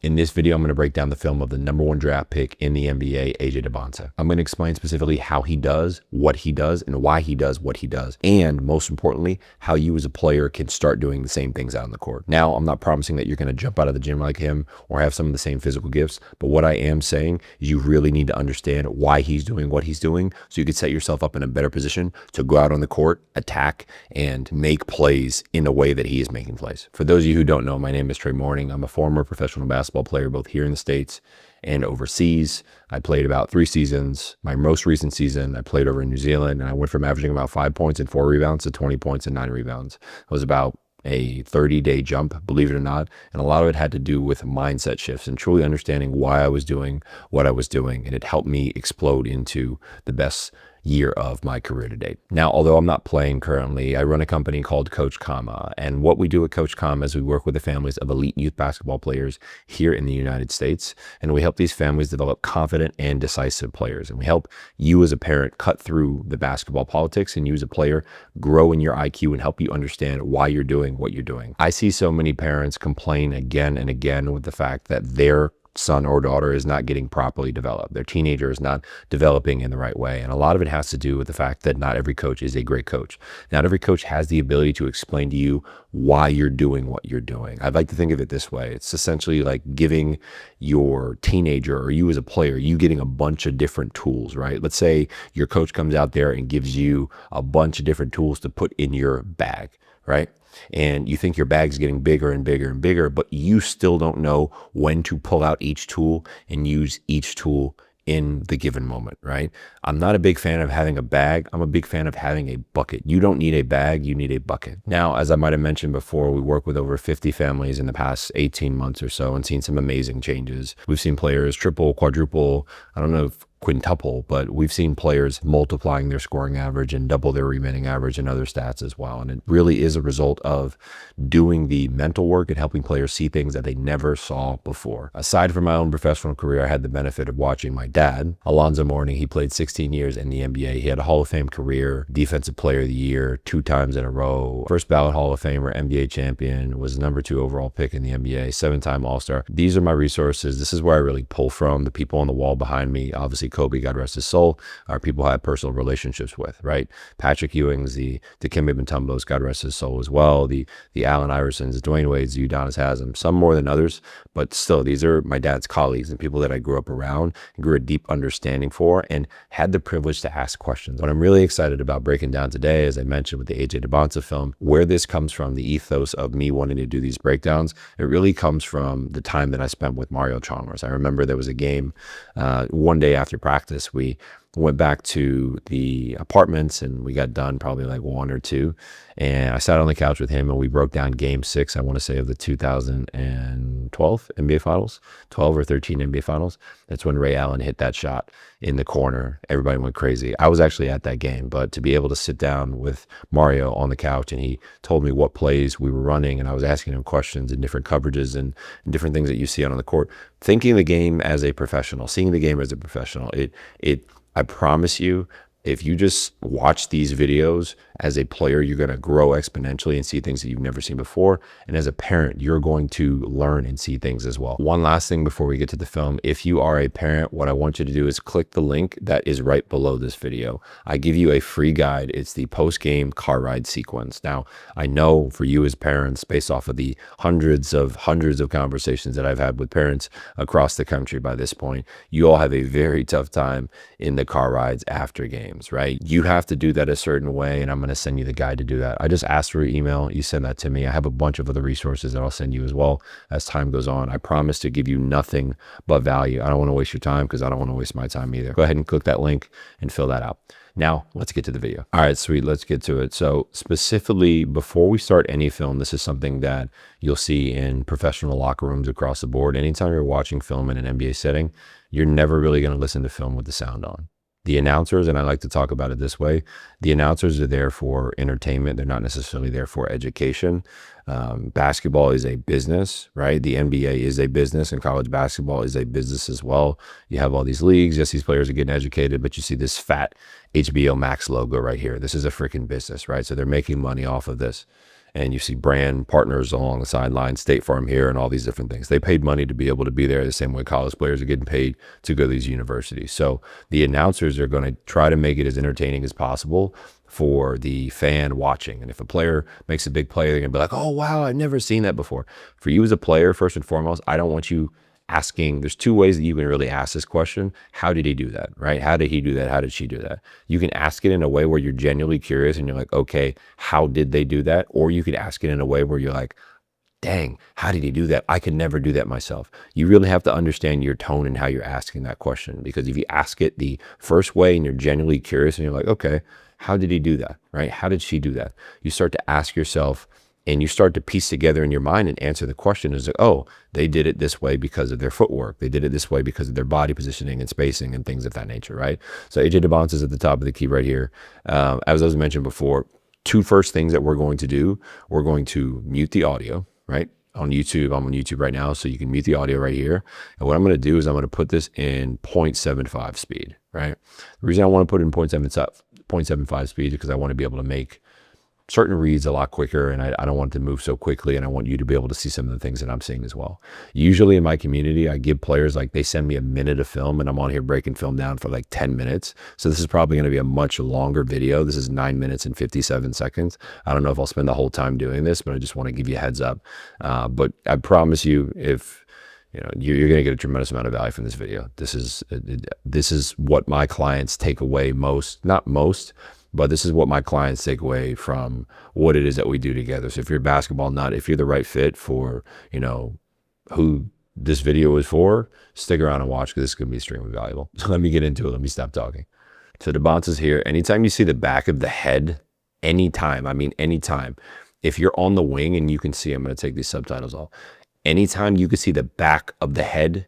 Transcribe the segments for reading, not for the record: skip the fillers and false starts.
In this video, I'm going to break down the film of the #1 draft pick in the NBA, AJ Dybantsa. I'm going to explain specifically how he does, what he does, and why he does what he does. And most importantly, how you as a player can start doing the same things out on the court. Now, I'm not promising that you're going to jump out of the gym like him or have some of the same physical gifts. But what I am saying is you really need to understand why he's doing what he's doing so you can set yourself up in a better position to go out on the court, attack, and make plays in a way that he is making plays. For those of you who don't know, my name is Trey Mourning. I'm a former professional basketball player both here in the States and overseas. I played about 3 seasons. My most recent season, I played over in New Zealand, and I went from averaging about 5 points and 4 rebounds to 20 points and 9 rebounds. It was about a 30-day jump, believe it or not. And a lot of it had to do with mindset shifts and truly understanding why I was doing what I was doing. And it helped me explode into the best year of my career to date. Now, although I'm not playing currently, I run a company called Coach Comma. And what we do at Coach Comma is we work with the families of elite youth basketball players here in the United States. And we help these families develop confident and decisive players. And we help you as a parent cut through the basketball politics and you as a player grow in your IQ and help you understand why you're doing what you're doing. I see so many parents complain again and again with the fact that their son or daughter is not getting properly developed. Their teenager is not developing in the right way. And a lot of it has to do with the fact that not every coach is a great coach. Not every coach has the ability to explain to you why you're doing what you're doing. I'd like to think of it this way. It's essentially like giving your teenager or you as a player, you getting a bunch of different tools, right? Let's say your coach comes out there and gives you a bunch of different tools to put in your bag, right? And you think your bag's getting bigger and bigger and bigger, but you still don't know when to pull out each tool and use each tool in the given moment, right? I'm not a big fan of having a bag. I'm a big fan of having a bucket. You don't need a bag, you need a bucket. Now, as I might have mentioned before, we work with over 50 families in the past 18 months or so and seen some amazing changes. We've seen players triple, quadruple, I don't know if quintuple, but we've seen players multiplying their scoring average and double their rebounding average and other stats as well. And it really is a result of doing the mental work and helping players see things that they never saw before. Aside from my own professional career, I had the benefit of watching my dad, Alonzo Mourning. He played 16 years in the NBA. He had a Hall of Fame career, Defensive Player of the Year 2 times in a row, first ballot Hall of Famer, NBA champion, was the #2 overall pick in the NBA, 7-time All-Star. These are my resources. This is where I really pull from. The people on the wall behind me, obviously Kobe, God rest his soul, are people I have personal relationships with, right? Patrick Ewing's, the Dikembe Mutombos, God rest his soul as well, the Allen Iversons, the Dwayne Wades, the Udonis Haslam, some more than others, but still, these are my dad's colleagues and people that I grew up around and grew a deep understanding for and had the privilege to ask questions. What I'm really excited about breaking down today, as I mentioned with the AJ Dybantsa film, where this comes from, the ethos of me wanting to do these breakdowns, it really comes from the time that I spent with Mario Chalmers. I remember there was a game one day after practice, we went back to the apartments and we got done probably like 1 or 2. And I sat on the couch with him and we broke down game 6, I want to say, of the 2012 NBA Finals, 12 or 13 NBA Finals. That's when Ray Allen hit that shot in the corner. Everybody went crazy. I was actually at that game, but to be able to sit down with Mario on the couch and he told me what plays we were running and I was asking him questions and different coverages and different things that you see out on the court, thinking the game as a professional, seeing the game as a professional, I promise you, if you just watch these videos as a player, you're going to grow exponentially and see things that you've never seen before. And as a parent, you're going to learn and see things as well. One last thing before we get to the film. If you are a parent, what I want you to do is click the link that is right below this video. I give you a free guide. It's the post-game car ride sequence. Now, I know for you as parents, based off of the hundreds of conversations that I've had with parents across the country by this point, you all have a very tough time in the car rides after games, right? You have to do that a certain way, and I'm going to send you the guide to do that. I just asked for your email. You send that to me. I have a bunch of other resources that I'll send you as well as time goes on. I promise to give you nothing but value. I don't want to waste your time because I don't want to waste my time either. Go ahead and click that link and fill that out. Now, let's get to the video. All right, sweet. Let's get to it. So specifically, before we start any film, this is something that you'll see in professional locker rooms across the board. Anytime you're watching film in an NBA setting, you're never really going to listen to film with the sound on. The announcers, and I like to talk about it this way, the announcers are there for entertainment. They're not necessarily there for education. Basketball is a business, right? The NBA is a business and college basketball is a business as well. You have all these leagues. Yes, these players are getting educated, but you see this fat HBO Max logo right here. This is a freaking business, right? So they're making money off of this. and you see brand partners along the sideline, State Farm here, and all these different things. They paid money to be able to be there the same way college players are getting paid to go to these universities. So the announcers are going to try to make it as entertaining as possible for the fan watching. And if a player makes a big play, they're going to be like, oh, wow, I've never seen that before. For you as a player, first and foremost, I don't want you asking. There's two ways that you can really ask this question. How did he do that, right? How did he do that? How did she do that? You can ask it in a way where you're genuinely curious and you're like, okay, how did they do that? Or you could ask it in a way where you're like, dang, how did he do that? I could never do that myself. You really have to understand your tone and how you're asking that question, because if you ask it the first way and you're genuinely curious and you're like, okay, how did he do that, right? How did she do that? You start to ask yourself, and you start to piece together in your mind and answer the question is like, oh, they did it this way because of their footwork. They did it this way because of their body positioning and spacing and things of that nature, right? So AJ Dybantsa is at the top of the key right here. As I was mentioned before, two first things that we're going to do, we're going to mute the audio, right? On YouTube, I'm on YouTube right now, so you can mute the audio right here. And what I'm going to do is I'm going to put this in 0.75 speed, right? The reason I want to put it in 0.75 speed is because I want to be able to make certain reads a lot quicker, and I don't want it to move so quickly, and I want you to be able to see some of the things that I'm seeing as well. Usually in my community, I give players, like, they send me a minute of film, and I'm on here breaking film down for like 10 minutes. So this is probably going to be a much longer video. This is 9 minutes and 57 seconds. I don't know if I'll spend the whole time doing this, but I just want to give you a heads up. But I promise you, if you're going to get a tremendous amount of value from this video. This is what my clients take away most, not most, but this is what my clients take away from what it is that we do together. So if you're a basketball nut, if you're the right fit for, who this video is for, stick around and watch, because this is going to be extremely valuable. So let me get into it. Let me stop talking. So Dybantsa's here. Anytime you see the back of the head, anytime, if you're on the wing and you can see, I'm going to take these subtitles off. Anytime you can see the back of the head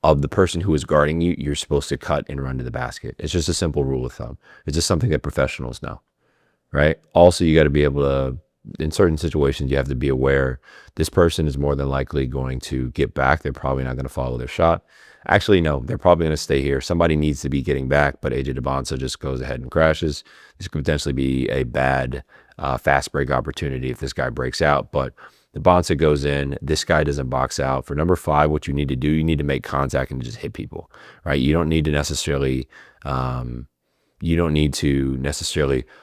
of the person who is guarding you, you're supposed to cut and run to the basket. It's just a simple rule of thumb. It's just something that professionals know, right? Also, you got to be able to, in certain situations, you have to be aware this person is more than likely going to get back. They're probably not going to follow their shot. Actually, no, they're probably going to stay here. Somebody needs to be getting back, but AJ Dybantsa just goes ahead and crashes. This could potentially be a bad fast break opportunity if this guy breaks out, but Dybantsa goes in. This guy doesn't box out. For number 5, what you need to do, you need to make contact and just hit people, right? You don't need to necessarily,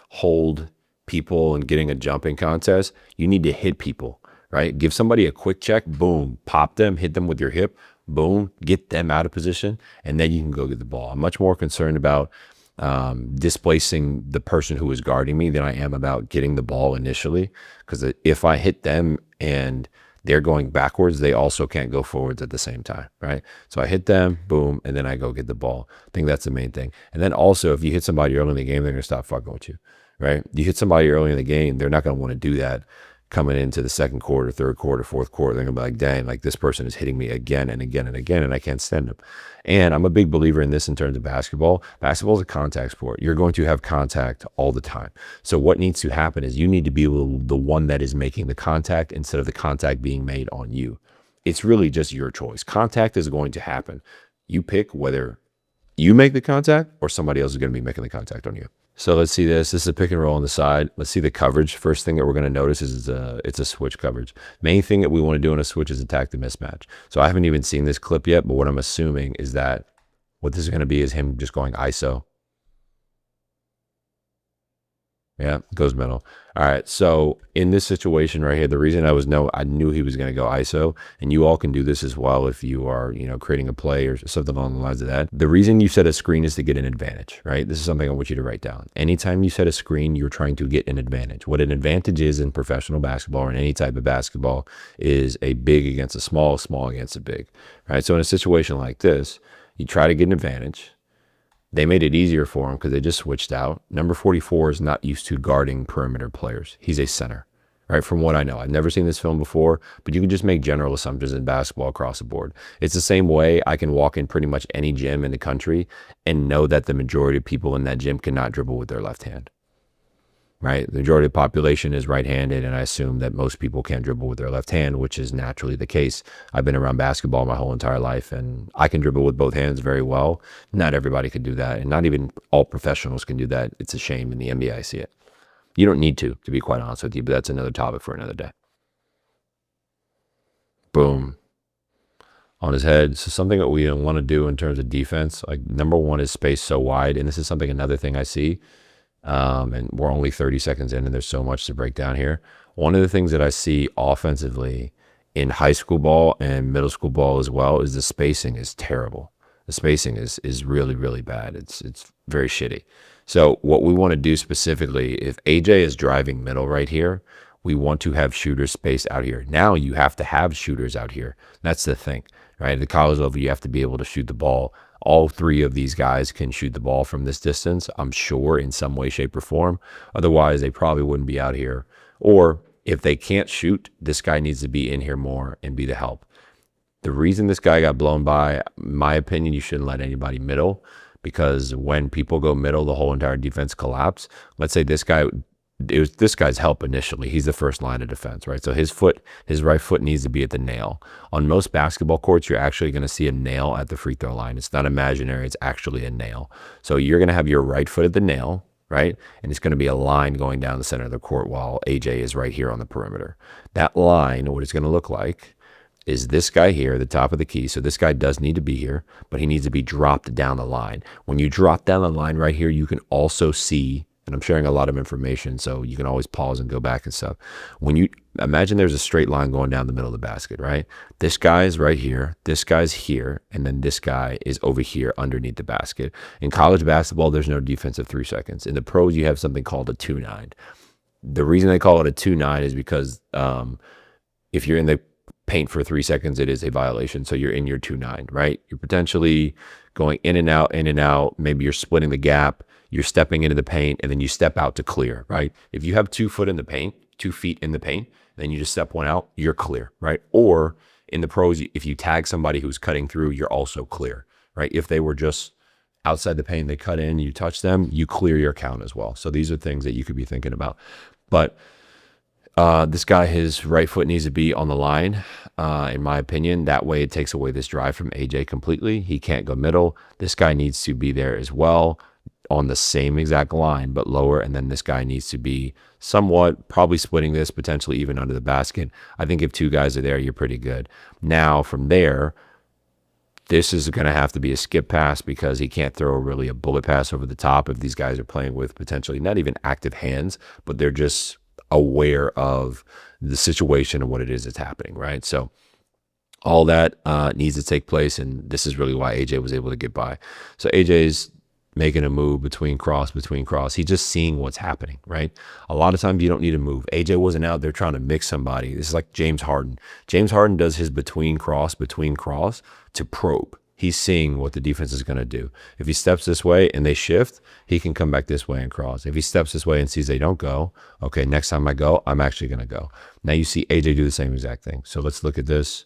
hold people and getting a jumping contest. You need to hit people, right? Give somebody a quick check, boom, pop them, hit them with your hip, boom, get them out of position, and then you can go get the ball. I'm much more concerned about displacing the person who is guarding me than I am about getting the ball initially, because if I hit them and they're going backwards, they also can't go forwards at the same time, right? So I hit them, boom, and then I go get the ball. I think that's the main thing. And then also, if you hit somebody early in the game, they're going to stop fucking with you, right? You hit somebody early in the game, they're not going to want to do that coming into the second quarter, third quarter, fourth quarter. They're gonna be like, dang, like this person is hitting me again and again and again, and I can't stand them. And I'm a big believer in this in terms of basketball. Basketball is a contact sport. You're going to have contact all the time. So what needs to happen is you need to be the one that is making the contact instead of the contact being made on you. It's really just your choice. Contact is going to happen. You pick whether you make the contact or somebody else is going to be making the contact on you. So let's see this. This is a pick and roll on the side. Let's see the coverage. First thing that we're going to notice is it's a switch coverage. Main thing that we want to do in a switch is attack the mismatch. So I haven't even seen this clip yet, but what I'm assuming is that what this is going to be is him just going ISO. Yeah, goes middle. All right, so in this situation right here, the reason I knew he was going to go ISO, and you all can do this as well if you are, creating a play or something along the lines of that. The reason you set a screen is to get an advantage, right? This is something I want you to write down. Anytime you set a screen, you're trying to get an advantage. What an advantage is in professional basketball or in any type of basketball is a big against a small, small against a big, right? So in a situation like this, you try to get an advantage. They made it easier for him because they just switched out. Number 44 is not used to guarding perimeter players. He's a center, right? From what I know. I've never seen this film before, but you can just make general assumptions in basketball across the board. It's the same way I can walk in pretty much any gym in the country and know that the majority of people in that gym cannot dribble with their left hand, right? The majority of the population is right-handed, and I assume that most people can't dribble with their left hand, which is naturally the case. I've been around basketball my whole entire life, and I can dribble with both hands very well. Not everybody can do that, and not even all professionals can do that. It's a shame. In the NBA, I see it. You don't need to be quite honest with you, but that's another topic for another day. Boom. On his head. So something that we want to do in terms of defense, like number one is space so wide. And this is something, another thing I see, and we're only 30 seconds in and there's so much to break down here. One of the things that I see offensively in high school ball and middle school ball as well is the spacing is terrible. The spacing is really, really bad. It's very shitty. So what we want to do specifically, if AJ is driving middle right here, we want to have shooters spaced out here. Now you have to have shooters out here. That's the thing, right? At the college level, you have to be able to shoot the ball. All three of these guys can shoot the ball from this distance, I'm sure, in some way, shape, or form. Otherwise, they probably wouldn't be out here. Or if they can't shoot, this guy needs to be in here more and be the help. The reason this guy got blown by, my opinion, you shouldn't let anybody middle, because when people go middle, the whole entire defense collapse. Let's say this guy, it was this guy's help initially. He's the first line of defense, right? So his right foot needs to be at the nail. On most basketball courts, you're actually going to see a nail at the free throw line. It's not imaginary, it's actually a nail. So you're going to have your right foot at the nail, right? And it's going to be a line going down the center of the court while AJ is right here on the perimeter. That line, what it's going to look like is this guy here, the top of the key. So this guy does need to be here, but he needs to be dropped down the line. When you drop down the line right here, you can also see, and I'm sharing a lot of information, so you can always pause and go back and stuff. When you imagine there's a straight line going down the middle of the basket, right? This guy's right here, this guy's here, and then this guy is over here underneath the basket. In college basketball, there's no defensive 3 seconds. In the pros, you have something called a 2-9. The reason they call it a 2-9 is because if you're in the paint for 3 seconds, it is a violation. So you're in your 2-9, right? You're potentially going in and out. Maybe you're splitting the gap. You're stepping into the paint and then you step out to clear, right? If you have 2 feet in the paint, then you just step one out, you're clear, right? Or in the pros, if you tag somebody who's cutting through, you're also clear, right? If they were just outside the paint, they cut in, you touch them, you clear your count as well. So these are things that you could be thinking about. But this guy, his right foot needs to be on the line, in my opinion. That way it takes away this drive from AJ completely. He can't go middle. This guy needs to be there as well on the same exact line, but lower. And then this guy needs to be somewhat, probably splitting this, potentially even under the basket. I think if 2 guys are there, you're pretty good. Now from there, this is going to have to be a skip pass because he can't throw really a bullet pass over the top if these guys are playing with potentially not even active hands, but they're just aware of the situation and what it is that's happening, right? So all that needs to take place, and this is really why AJ was able to get by. So AJ's making a move between cross. He's just seeing what's happening, right? A lot of times you don't need to move. AJ wasn't out there trying to mix somebody. This is like James Harden. James Harden does his between cross to probe. He's seeing what the defense is going to do. If he steps this way and they shift, he can come back this way and cross. If he steps this way and sees they don't go, okay, next time I go, I'm actually going to go. Now you see AJ do the same exact thing. So let's look at this.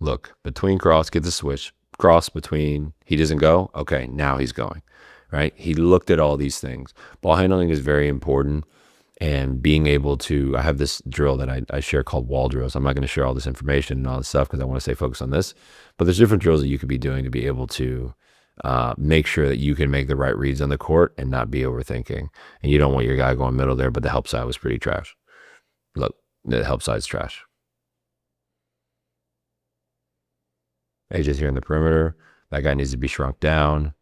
Look, between cross, get the switch. Cross between, he doesn't go. Okay, now he's going, right? He looked at all these things. Ball handling is very important. And being able to, I have this drill that I share called wall drills. I'm not going to share all this information and all this stuff because I want to stay focused on this. But there's different drills that you could be doing to be able to make sure that you can make the right reads on the court and not be overthinking. And you don't want your guy going middle there, but the help side was pretty trash. Look, the help side's trash. AJ's here in the perimeter. That guy needs to be shrunk down.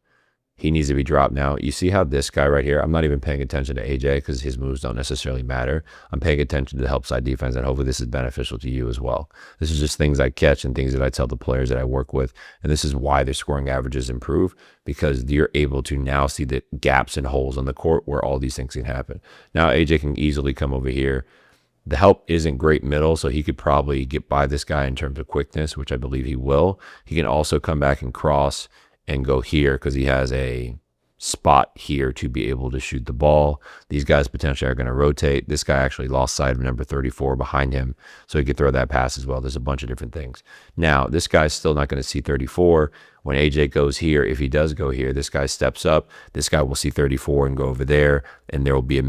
He needs to be dropped now. You see how this guy right here, I'm not even paying attention to AJ because his moves don't necessarily matter. I'm paying attention to the help side defense, and hopefully this is beneficial to you as well. This is just things I catch and things that I tell the players that I work with. And this is why their scoring averages improve, because you're able to now see the gaps and holes on the court where all these things can happen. Now AJ can easily come over here. The help isn't great middle, so he could probably get by this guy in terms of quickness, which I believe he will. He can also come back and cross and go here because he has a spot here to be able to shoot the ball. These guys potentially are going to rotate. This guy actually lost sight of number 34 behind him, so he could throw that pass as well. There's a bunch of different things. Now, this guy's still not going to see 34. When AJ goes here, if he does go here, this guy steps up. This guy will see 34 and go over there, and there will be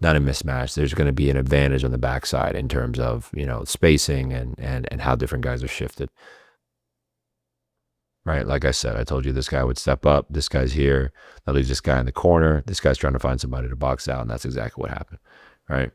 not a mismatch. There's going to be an advantage on the backside in terms of, spacing and how different guys are shifted. right? Like I said, I told you this guy would step up. This guy's here. That leaves this guy in the corner. This guy's trying to find somebody to box out, and that's exactly what happened, right?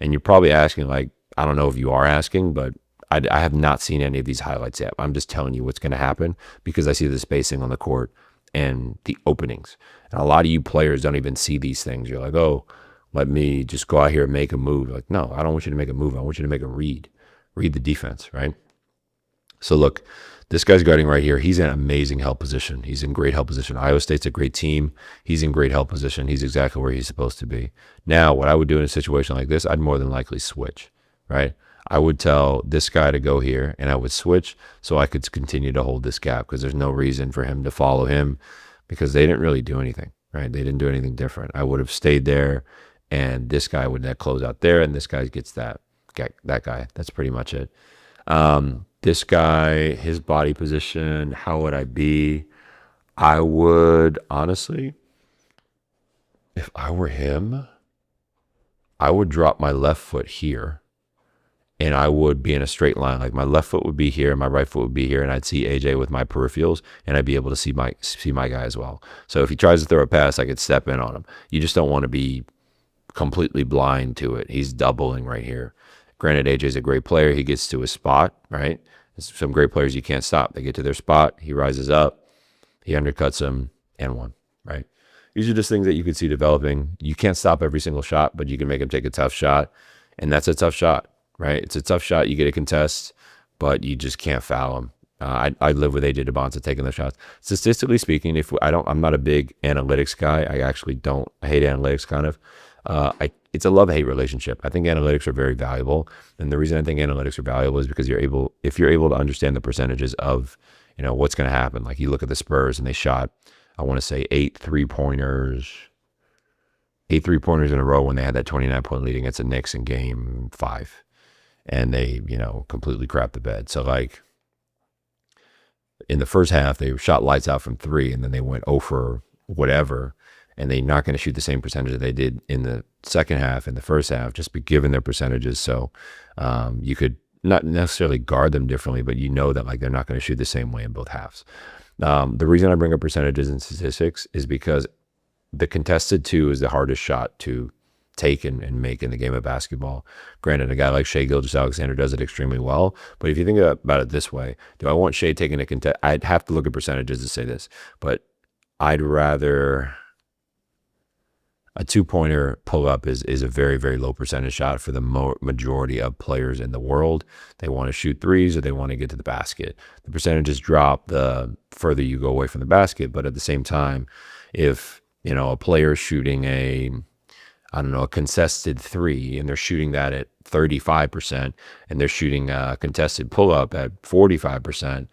And you're probably asking, like, I don't know if you are asking, but I have not seen any of these highlights yet. I'm just telling you what's going to happen because I see the spacing on the court and the openings. And a lot of you players don't even see these things. You're like, oh, let me just go out here and make a move. Like, no, I don't want you to make a move. I want you to make a read. Read the defense, right? So look, this guy's guarding right here. He's in amazing help position. He's in great help position. Iowa State's a great team. He's in great help position. He's exactly where he's supposed to be. Now, what I would do in a situation like this, I'd more than likely switch, right? I would tell this guy to go here, and I would switch so I could continue to hold this gap because there's no reason for him to follow him because they didn't really do anything, right? They didn't do anything different. I would have stayed there, and this guy would net close out there, and this guy gets that guy. That's pretty much it. This guy, his body position, how would I be? I would, honestly, if I were him, I would drop my left foot here and I would be in a straight line. Like my left foot would be here, my right foot would be here, and I'd see AJ with my peripherals, and I'd be able to see my guy as well. So if he tries to throw a pass, I could step in on him. You just don't want to be completely blind to it. He's doubling right here. Granted, AJ's a great player. He gets to his spot, right? Some great players you can't stop. They get to their spot. He rises up. He undercuts him and one, right? These are just things that you could see developing. You can't stop every single shot, but you can make him take a tough shot. And that's a tough shot, right? It's a tough shot. You get a contest, but you just can't foul him. I live with AJ Dybantsa taking those shots. Statistically speaking, I'm not a big analytics guy. I hate analytics kind of. It's a love-hate relationship. I think analytics are very valuable. And the reason I think analytics are valuable is because if you're able to understand the percentages of, what's going to happen. Like you look at the Spurs and they shot, I want to say 8 3-pointers in a row when they had that 29-point lead against the Knicks in game 5. And they, completely crapped the bed. So like in the first half, they shot lights out from 3 and then they went 0 for whatever. And they're not going to shoot the same percentage that they did in the second half, in the first half, just be given their percentages. So you could not necessarily guard them differently, but that like they're not going to shoot the same way in both halves. The reason I bring up percentages and statistics is because the contested 2 is the hardest shot to take and make in the game of basketball. Granted, a guy like Shai Gilgeous-Alexander does it extremely well, but if you think about it this way, do I want Shai taking a contest? I'd have to look at percentages to say this, but I'd rather... A 2-pointer pull-up is a very, very low percentage shot for the majority of players in the world. They want to shoot threes or they want to get to the basket. The percentages drop the further you go away from the basket, but at the same time, if a player is shooting a contested 3 and they're shooting that at 35% and they're shooting a contested pull-up at 45%,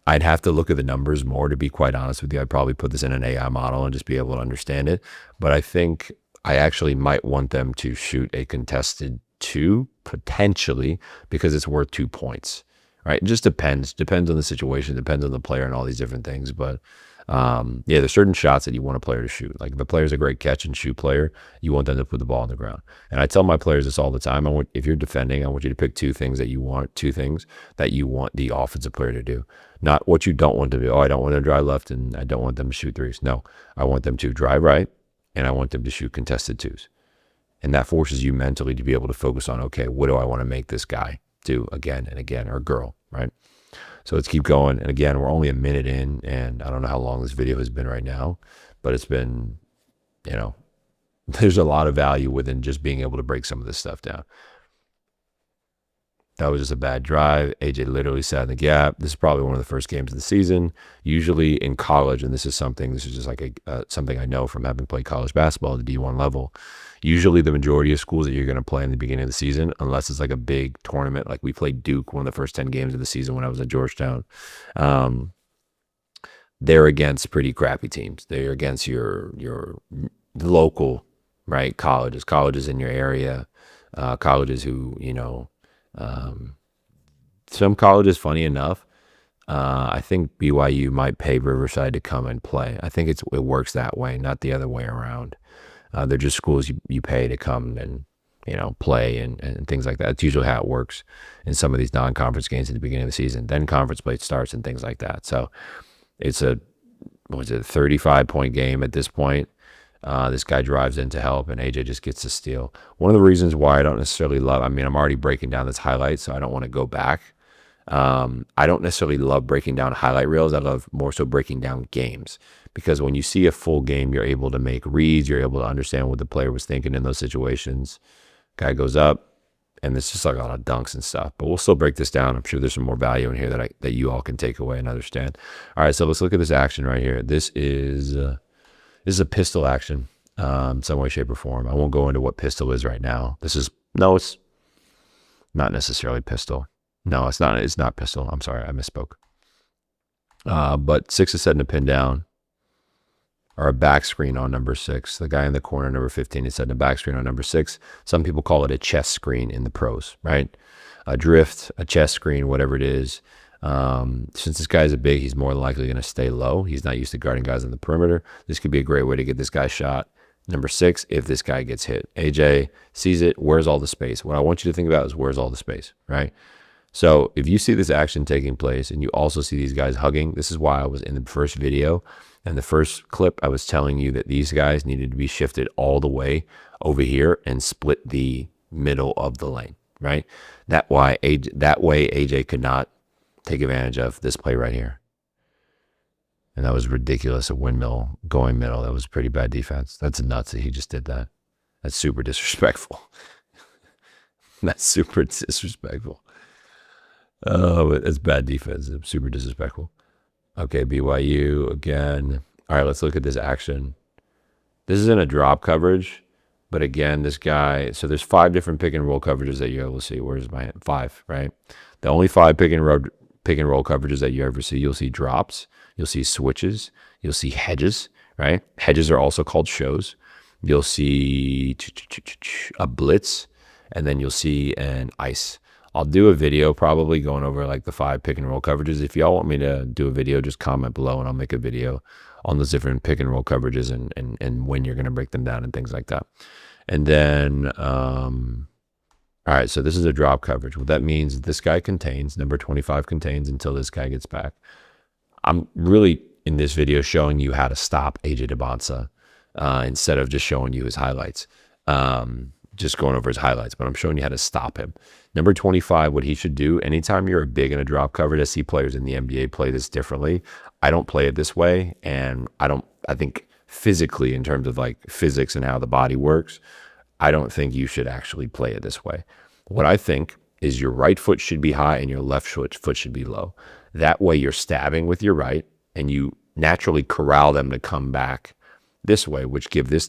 I'd have to look at the numbers more, to be quite honest with you. I'd probably put this in an AI model and just be able to understand it. But I think I actually might want them to shoot a contested 2, potentially, because it's worth 2 points, right? It just depends. Depends on the situation, depends on the player and all these different things. But there's certain shots that you want a player to shoot. Like if a player's a great catch and shoot player, you want them to put the ball on the ground. And I tell my players this all the time. If you're defending, I want you to pick 2 things that you want the offensive player to do. Not what you don't want to do. Oh, I don't want them to drive left and I don't want them to shoot threes. No, I want them to drive right and I want them to shoot contested 2s. And that forces you mentally to be able to focus on, okay, what do I want to make this guy do again and again, or girl, right? So let's keep going. And again, we're only a minute in, and I don't know how long this video has been right now, but it's been, there's a lot of value within just being able to break some of this stuff down. That was just a bad drive. AJ literally sat in the gap. This is probably one of the first games of the season. Usually in college, and this is just like something I know from having played college basketball at the D1 level. Usually the majority of schools that you're going to play in the beginning of the season, unless it's like a big tournament, like we played Duke one of the first 10 games of the season when I was at Georgetown. They're against pretty crappy teams. They're against your local, right, colleges in your area, colleges who, some colleges, funny enough, I think BYU might pay Riverside to come and play. I think it works that way, not the other way around. They're just schools you pay to come and play and things like that. It's usually how it works in some of these non-conference games at the beginning of the season. Then conference play starts and things like that. So it's a 35-point game at this point. This guy drives in to help, and AJ just gets a steal. One of the reasons why I don't necessarily love, I'm already breaking down this highlight, so I don't want to go back. I don't necessarily love breaking down highlight reels. I love more so breaking down games, because when you see a full game, you're able to make reads. You're able to understand what the player was thinking in those situations. Guy goes up, and it's just like a lot of dunks and stuff. But we'll still break this down. I'm sure there's some more value in here that you all can take away and understand. All right, so let's look at this action right here. This is a pistol action, some way, shape, or form. I won't go into what pistol is right now. It's not necessarily pistol. No, it's not. It's not pistol. I'm sorry, I misspoke. But 6 is setting a pin down, or a back screen on number 6. The guy in the corner, number 15, is setting a back screen on number 6. Some people call it a chest screen in the pros, right? A drift, a chest screen, whatever it is. Since this guy's a big, he's more than likely going to stay low. He's not used to guarding guys on the perimeter. This could be a great way to get this guy shot. Number 6, if this guy gets hit. AJ sees it. Where's all the space? What I want you to think about is where's all the space, right? So if you see this action taking place and you also see these guys hugging, this is why I was in the first video and the first clip, I was telling you that these guys needed to be shifted all the way over here and split the middle of the lane, right? That way AJ could not take advantage of this play right here. And that was ridiculous. A windmill going middle. That was pretty bad defense. That's nuts that he just did that. That's super disrespectful. That's super disrespectful. Oh, it's bad defense. It's super disrespectful. Okay, BYU again. All right, let's look at this action. This isn't a drop coverage, but again, this guy, so there's 5 different pick and roll coverages that you're able to see. Where's my 5, right? The only 5 pick and roll coverages that you ever see, you'll see drops, you'll see switches, you'll see hedges, right? Hedges are also called shows. You'll see a blitz, and then you'll see an ice. I'll do a video probably going over like the 5 pick and roll coverages. If y'all want me to do a video, just comment below and I'll make a video on those different pick and roll coverages and when you're going to break them down and things like that. And then, all right, so this is a drop coverage. What that means is this guy contains, number 25 contains until this guy gets back. I'm really in this video showing you how to stop AJ Dybantsa instead of just showing you his highlights. Just going over his highlights, but I'm showing you how to stop him. Number 25, what he should do, anytime you're a big in a drop coverage, I see players in the NBA play this differently. I don't play it this way, and I think physically, in terms of like physics and how the body works, I don't think you should actually play it this way. What I think is your right foot should be high and your left foot should be low. That way you're stabbing with your right, and you naturally corral them to come back this way, which give this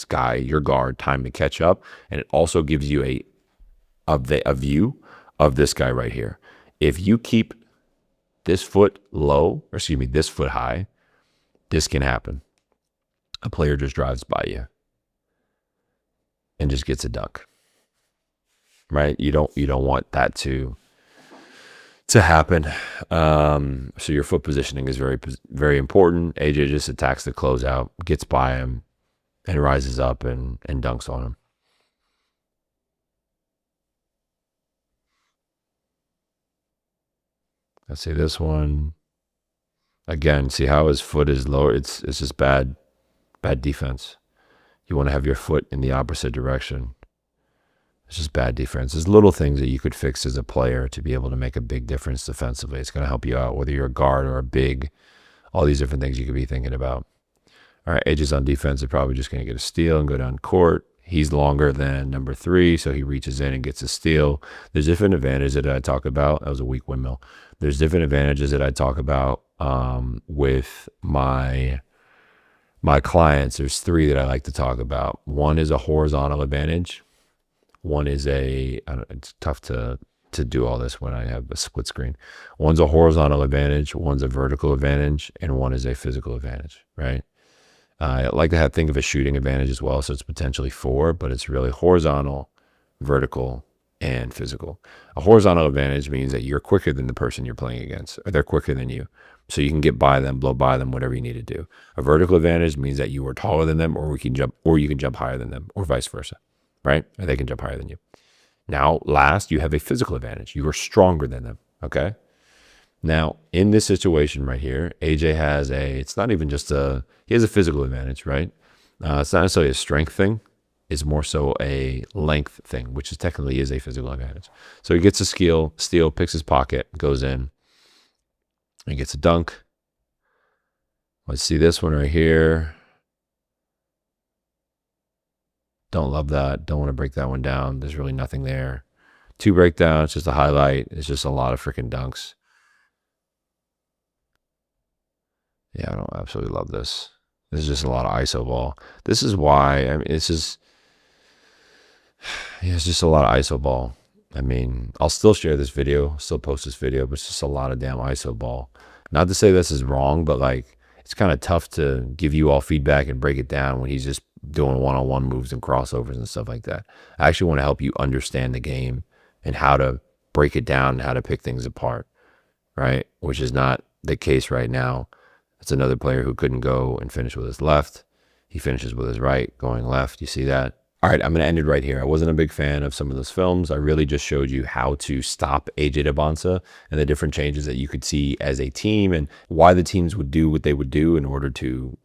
guy, your guard, time to catch up, and it also gives you a view of this guy right here. If you keep this foot low, or excuse me, this foot high, this can happen. A player just drives by you and just gets a dunk, right? You don't want that to happen. So your foot positioning is very, very important. AJ just attacks the closeout, gets by him, and rises up and dunks on him. Let's see this one. Again, see how his foot is lower? It's just bad defense. You want to have your foot in the opposite direction. It's just bad defense. There's little things that you could fix as a player to be able to make a big difference defensively. It's going to help you out, whether you're a guard or a big, all these different things you could be thinking about. All right, AJ's on defense. They're probably just going to get a steal and go down court. He's longer than number 3, so he reaches in and gets a steal. There's different advantages that I talk about. That was a weak windmill. There's different advantages that I talk about with my clients. There's 3 that I like to talk about. One is a horizontal advantage. One is it's tough to do all this when I have a split screen. One's a horizontal advantage, one's a vertical advantage, and one is a physical advantage, right? I like to think of a shooting advantage as well, so it's potentially 4, but it's really horizontal, vertical, and physical. A horizontal advantage means that you're quicker than the person you're playing against, or they're quicker than you. So you can get by them, blow by them, whatever you need to do. A vertical advantage means that you are taller than them, or you can jump higher than them, or vice versa, right? Or they can jump higher than you. Now, last, you have a physical advantage. You are stronger than them, okay? Now, in this situation right here, AJ has it's not even just he has a physical advantage, right? It's not necessarily a strength thing. It's more so a length thing, which is technically is a physical advantage. So he gets a steal, picks his pocket, goes in, and gets a dunk. Let's see this one right here. Don't love that. Don't want to break that one down. There's really nothing there. 2 breakdowns, just a highlight. It's just a lot of freaking dunks. Yeah, I don't absolutely love this. This is just a lot of ISO ball. This is why, I mean, it's just a lot of ISO ball. I mean, I'll still share this video, still post this video, but it's just a lot of damn ISO ball. Not to say this is wrong, but like, it's kind of tough to give you all feedback and break it down when he's just doing one-on-one moves and crossovers and stuff like that. I actually want to help you understand the game and how to break it down and how to pick things apart, right? Which is not the case right now. That's another player who couldn't go and finish with his left. He finishes with his right, going left. You see that? All right, I'm going to end it right here. I wasn't a big fan of some of those films. I really just showed you how to stop AJ Dybantsa and the different changes that you could see as a team and why the teams would do what they would do in order to,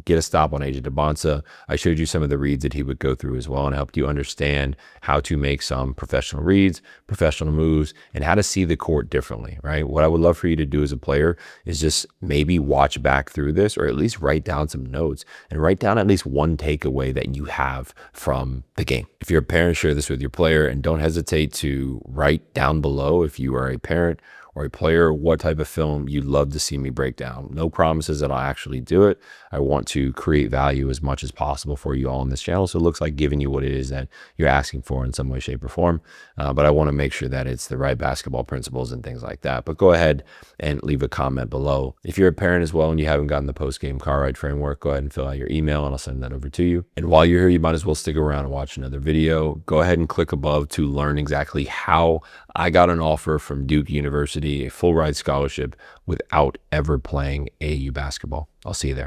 get a stop on AJ Dybantsa. I showed you some of the reads that he would go through as well and helped you understand how to make some professional reads, professional moves, and how to see the court differently, right? What I would love for you to do as a player is just maybe watch back through this or at least write down some notes and write down at least one takeaway that you have from the game. If you're a parent, share this with your player and don't hesitate to write down below if you are a parent or a player, what type of film you'd love to see me break down. No promises that I'll actually do it. I want to create value as much as possible for you all on this channel. So it looks like giving you what it is that you're asking for in some way, shape, or form. But I want to make sure that it's the right basketball principles and things like that. But go ahead and leave a comment below. If you're a parent as well and you haven't gotten the post-game car ride framework, go ahead and fill out your email and I'll send that over to you. And while you're here, you might as well stick around and watch another video. Go ahead and click above to learn exactly how I got an offer from Duke University, a full ride scholarship without ever playing AAU basketball. I'll see you there.